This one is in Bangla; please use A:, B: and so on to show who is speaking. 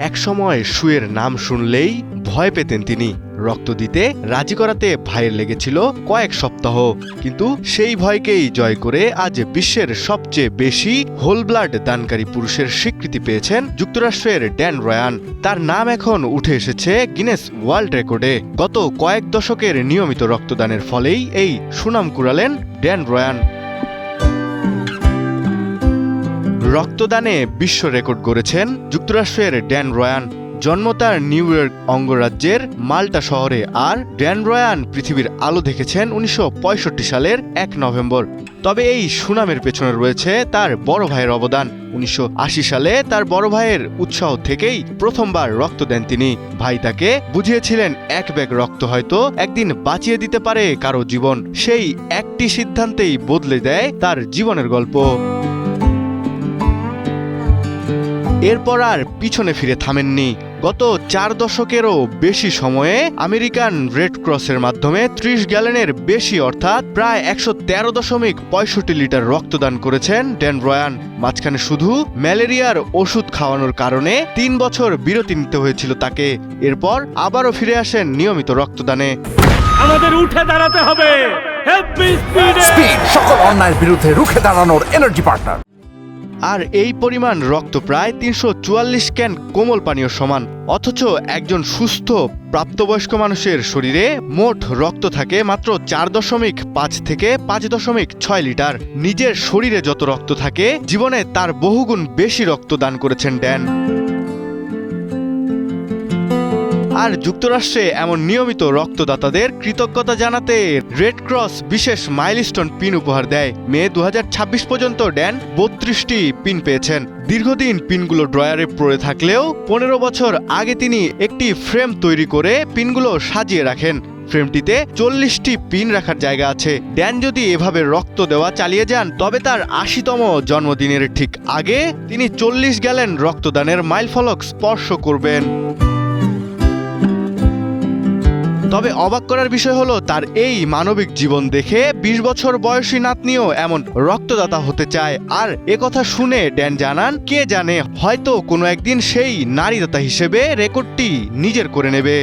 A: একসময় সুয়ের নাম শুনলেই ভয় পেতেন তিনি। রক্ত দিতে রাজি করাতে ভাইয়ের লেগেছিল কয়েক সপ্তাহ, কিন্তু সেই ভয়কেই জয় করে আজ বিশ্বের সবচেয়ে বেশি হোল ব্লাড দানকারী পুরুষের স্বীকৃতি পেয়েছেন যুক্তরাষ্ট্রের ড্যান রয়ান। তার নাম এখন উঠে এসেছে গিনেস ওয়ার্ল্ড রেকর্ডে। গত কয়েক দশকের নিয়মিত রক্তদানের ফলেই এই সুনাম কুড়ালেন ড্যান রয়ান। রক্তদানে বিশ্ব রেকর্ড গড়েছেন যুক্তরাষ্ট্রের ড্যান রয়ান। জন্ম তার নিউ ইয়র্ক অঙ্গরাজ্যের মাল্টা শহরে, আর ড্যান রয়ান পৃথিবীর আলো দেখেছেন 1965 সালের 1 নভেম্বর। তবে এই সুনামের পেছনে রয়েছে তার বড় ভাইয়ের অবদান। 1980 সালে তার বড় ভাইয়ের উৎসাহ থেকেই প্রথমবার রক্ত দেন তিনি। ভাই তাকে বুঝিয়েছিলেন এক ব্যাগ রক্ত হয়তো একদিন বাঁচিয়ে দিতে পারে কারো জীবন। সেই একটি সিদ্ধান্তেই বদলে দেয় তার জীবনের গল্প। এরপর আর পিছনে ফিরে থামেননি। গত 4 দশকেরও বেশি সময়ে আমেরিকান রেড ক্রসের মাধ্যমে 30 গ্যালনের বেশি অর্থাৎ প্রায় 113.65 লিটার রক্তদান করেছেন ড্যান রয়ান। মাঝখানে শুধু ম্যালেরিয়ার ওষুধ খাওয়ানোর কারণে 3 বছর বিরতি নিতে হয়েছিল তাকে। এরপর আবারও ফিরে আসেন নিয়মিত রক্তদানে।
B: আমাদের উঠে দাঁড়াতে হবে,
C: স্পিড, সকল অন্যায়ের বিরুদ্ধে রুখে দাঁড়ানোর এনার্জি পার্টনার।
A: আর এই পরিমাণ রক্ত প্রায় 344 ক্যান কোমল পানীয় সমান। অথচ একজন সুস্থ প্রাপ্তবয়স্ক মানুষের শরীরে মোট রক্ত থাকে মাত্র 4.5 থেকে 5.6 লিটার। নিজের শরীরে যত রক্ত থাকে জীবনে তার বহুগুণ বেশি রক্ত দান করেছেন ড্যান। আর যুক্তরাষ্ট্রে এমন নিয়মিত রক্তদাতাদের কৃতজ্ঞতা জানাতে রেড ক্রস বিশেষ মাইলস্টোন পিন উপহার দেয়। মে 2026 পর্যন্ত ড্যান 32টি পিন পেয়েছেন। দীর্ঘদিন পিনগুলো ড্রয়ারে পড়ে থাকলেও 15 বছর আগে তিনি একটি ফ্রেম তৈরি করে পিনগুলো সাজিয়ে রাখেন। ফ্রেমটিতে 40টি পিন রাখার জায়গা আছে। ড্যান যদি এভাবে রক্ত দেওয়া চালিয়ে যান তবে তার 80তম জন্মদিনের ঠিক আগে তিনি 40 গ্যালন রক্তদানের মাইলফলক স্পর্শ করবেন। তবে অবাক করার বিষয় হলো তার এই মানবিক জীবন দেখে 20 বছর বয়সী নাতনিও এমন রক্তদাতা হতে চায়। আর একথা শুনে ড্যান জানান, কে জানে হয়তো কোনো একদিন সেই নারীদাতা হিসেবে রেকর্ডটি নিজের করে নেবে।